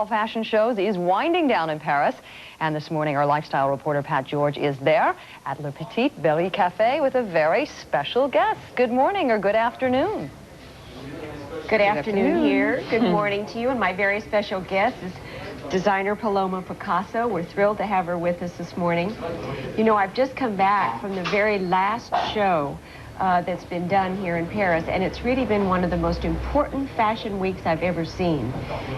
Fashion shows is winding down in Paris, and this morning our lifestyle reporter Pat George is there at Le Petit Berry Cafe with a very special guest. Good morning or good afternoon. Good afternoon here. Good morning to you, and my very special guest is designer Paloma Picasso. We're thrilled to have her with us this morning. You know, I've just come back from the very last show that's been done here in Paris, and it's really been one of the most important fashion weeks I've ever seen.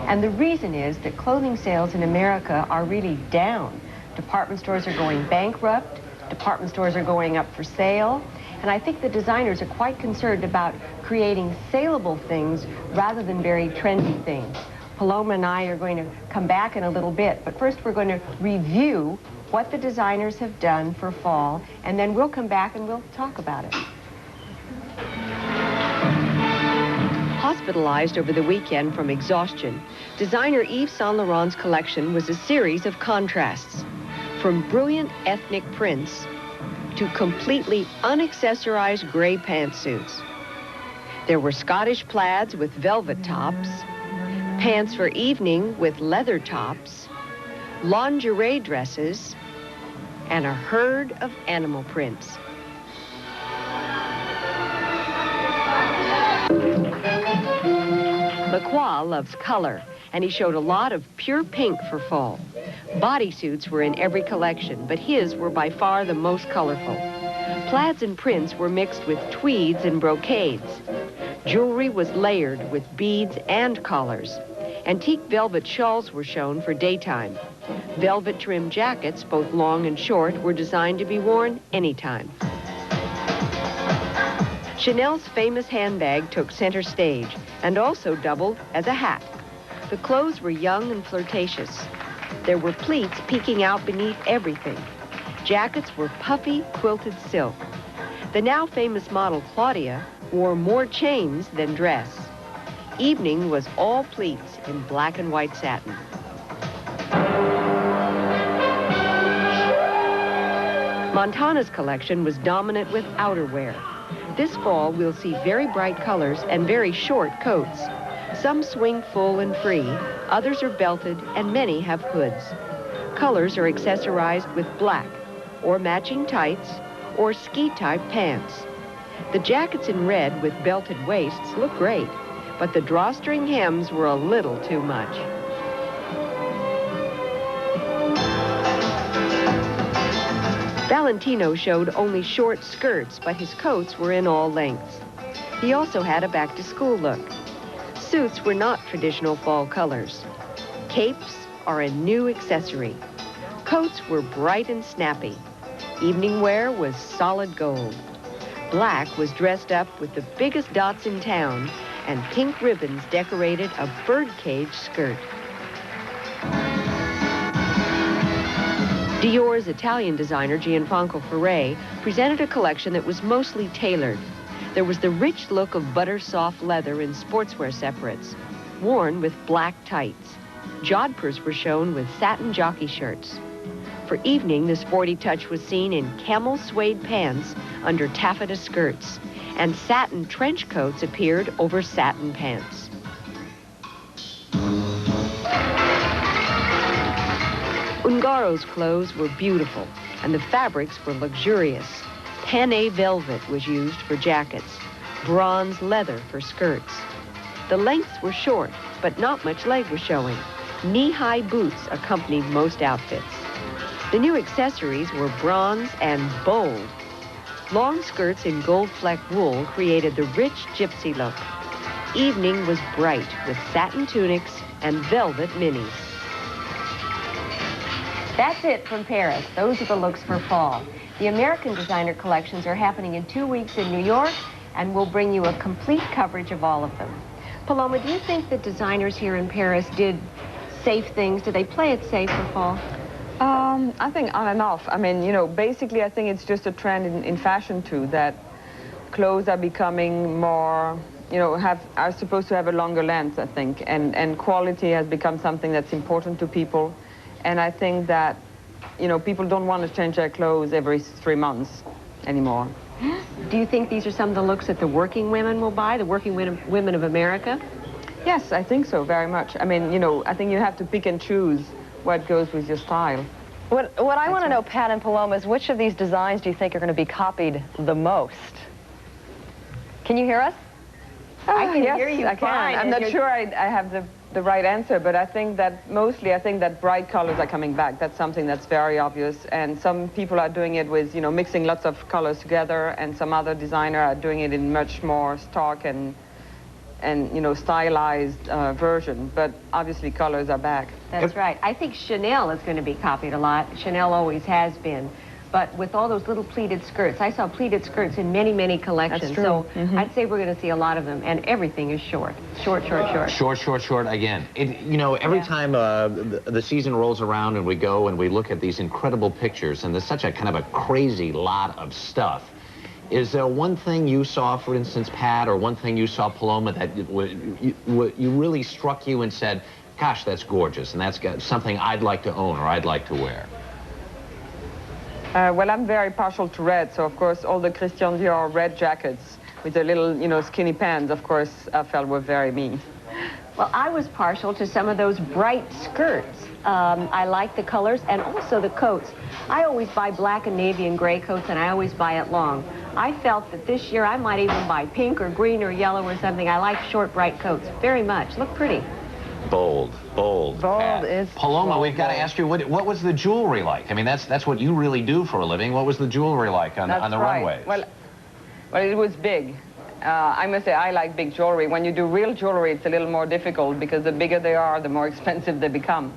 And the reason is that clothing sales in America are really down. Department stores are going bankrupt, department stores are going up for sale, and I think the designers are quite concerned about creating saleable things rather than very trendy things. Paloma and I are going to come back in a little bit, but first we're going to review what the designers have done for fall, and then we'll come back and we'll talk about it. Hospitalized over the weekend from exhaustion, designer Yves Saint Laurent's collection was a series of contrasts, from brilliant ethnic prints to completely unaccessorized gray pantsuits. There were Scottish plaids with velvet tops, pants for evening with leather tops, lingerie dresses, and a herd of animal prints. Lacroix loves color, and he showed a lot of pure pink for fall. Bodysuits were in every collection, but his were by far the most colorful. Plaids and prints were mixed with tweeds and brocades. Jewelry was layered with beads and collars. Antique velvet shawls were shown for daytime. Velvet trim jackets, both long and short, were designed to be worn anytime. Chanel's famous handbag took center stage and also doubled as a hat. The clothes were young and flirtatious. There were pleats peeking out beneath everything. Jackets were puffy, quilted silk. The now famous model Claudia wore more chains than dress. Evening was all pleats in black and white satin. Montana's collection was dominant with outerwear. This fall, we'll see very bright colors and very short coats. Some swing full and free, others are belted, and many have hoods. Colors are accessorized with black, or matching tights, or ski-type pants. The jackets in red with belted waists look great, but the drawstring hems were a little too much. Valentino showed only short skirts, but his coats were in all lengths. He also had a back-to-school look. Suits were not traditional fall colors. Capes are a new accessory. Coats were bright and snappy. Evening wear was solid gold. Black was dressed up with the biggest dots in town, and pink ribbons decorated a birdcage skirt. Dior's Italian designer, Gianfranco Ferre, presented a collection that was mostly tailored. There was the rich look of butter-soft leather in sportswear separates, worn with black tights. Jodhpurs were shown with satin jockey shirts. For evening, the sporty touch was seen in camel suede pants under taffeta skirts, and satin trench coats appeared over satin pants. Ungaro's clothes were beautiful, and the fabrics were luxurious. Panné velvet was used for jackets, bronze leather for skirts. The lengths were short, but not much leg was showing. Knee-high boots accompanied most outfits. The new accessories were bronze and bold. Long skirts in gold-flecked wool created the rich gypsy look. Evening was bright with satin tunics and velvet minis. That's it from Paris. Those are the looks for fall. The American designer collections are happening in 2 weeks in New York, and we'll bring you a complete coverage of all of them. Paloma, do you think the designers here in Paris did safe things? Did they play it safe for fall? I think on and off. I mean, you know, basically I think it's just a trend in fashion too, that clothes are becoming more, you know, are supposed to have a longer length, I think, and quality has become something that's important to people. And I think that, you know, people don't want to change their clothes every 3 months anymore. Do you think these are some of the looks that the working women will buy, the working women of America? Yes, I think so, very much. I mean, you know, I think you have to pick and choose what goes with your style. What I want to know, Pat and Paloma, is which of these designs do you think are going to be copied the most? Can you hear us? I can yes, hear you I can. fine. I'm not sure I have the right answer, but I think that mostly bright colors are coming back. That's something that's very obvious. And some people are doing it with, you know, mixing lots of colors together, and some other designers are doing it in much more stark and you know, stylized version. But obviously colors are back. That's right. I think Chanel is going to be copied a lot. Chanel always has been. But with all those little pleated skirts, I saw pleated skirts in many, many collections. That's true. So I'd say we're going to see a lot of them. And everything is short. Short, short, short. Short, short, short again. You know, every time the season rolls around and we go and we look at these incredible pictures, and there's such a kind of a crazy lot of stuff. Is there one thing you saw, for instance, Pat, or one thing you saw, Paloma, that you really struck you and said, gosh, that's gorgeous, and that's got something I'd like to own or I'd like to wear? Well, I'm very partial to red, so of course all the Christian Dior red jackets with the little, you know, skinny pants, of course, I felt were very me. Well, I was partial to some of those bright skirts. I like the colors and also the coats. I always buy black and navy and gray coats, and I always buy it long. I felt that this year I might even buy pink or green or yellow or something. I like short, bright coats very much. Look pretty. Bold, bold. Bold is Paloma, bold, we've got to ask you, what was the jewelry like? I mean, that's what you really do for a living. What was the jewelry like on the runways? Well, it was big. I must say I like big jewelry. When you do real jewelry, it's a little more difficult because the bigger they are, the more expensive they become.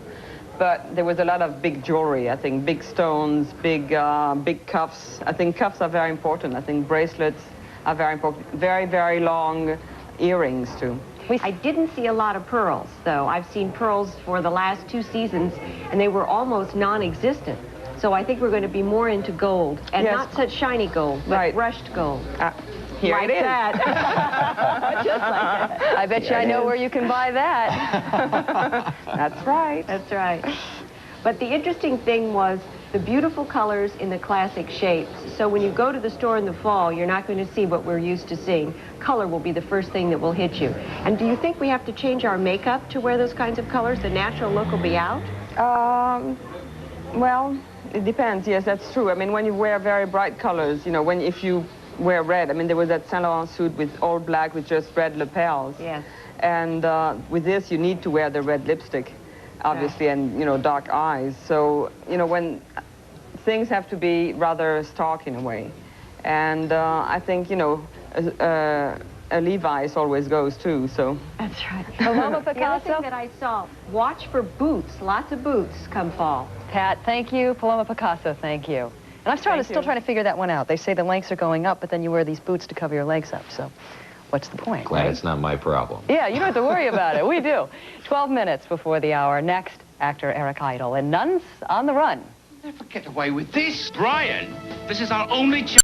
But there was a lot of big jewelry. I think big stones, big cuffs. I think cuffs are very important. I think bracelets are very important. Very, very long earrings, too. I didn't see a lot of pearls, though. I've seen pearls for the last 2 seasons, and they were almost non-existent. So I think we're going to be more into gold, and not such shiny gold, but brushed gold. Here like it is. That. Just like that. I bet you I know where you can buy that. That's right. That's right. But the interesting thing was the beautiful colors in the classic shapes. So when you go to the store in the fall, you're not going to see what we're used to seeing. Color will be the first thing that will hit you. And do you think we have to change our makeup to wear those kinds of colors? The natural look will be out? Well, it depends. Yes, that's true. I mean, when you wear very bright colors, you know, if you wear red, I mean, there was that Saint Laurent suit with all black with just red lapels. Yes. And with this, you need to wear the red lipstick, obviously, and, you know, dark eyes. So, you know, when things have to be rather stark in a way. And I think, you know, a Levi's always goes too, so. That's right. Paloma, The other thing that I saw, watch for boots. Lots of boots come fall. Pat, thank you. Paloma Picasso, thank you. And I'm still trying to figure that one out. They say the lengths are going up, but then you wear these boots to cover your legs up, so what's the point? Glad it's not my problem. Yeah, you don't have to worry about it. We do. 12 minutes before the hour. Next, actor Eric Idle and Nuns on the Run. Never get away with this. Brian, this is our only chance.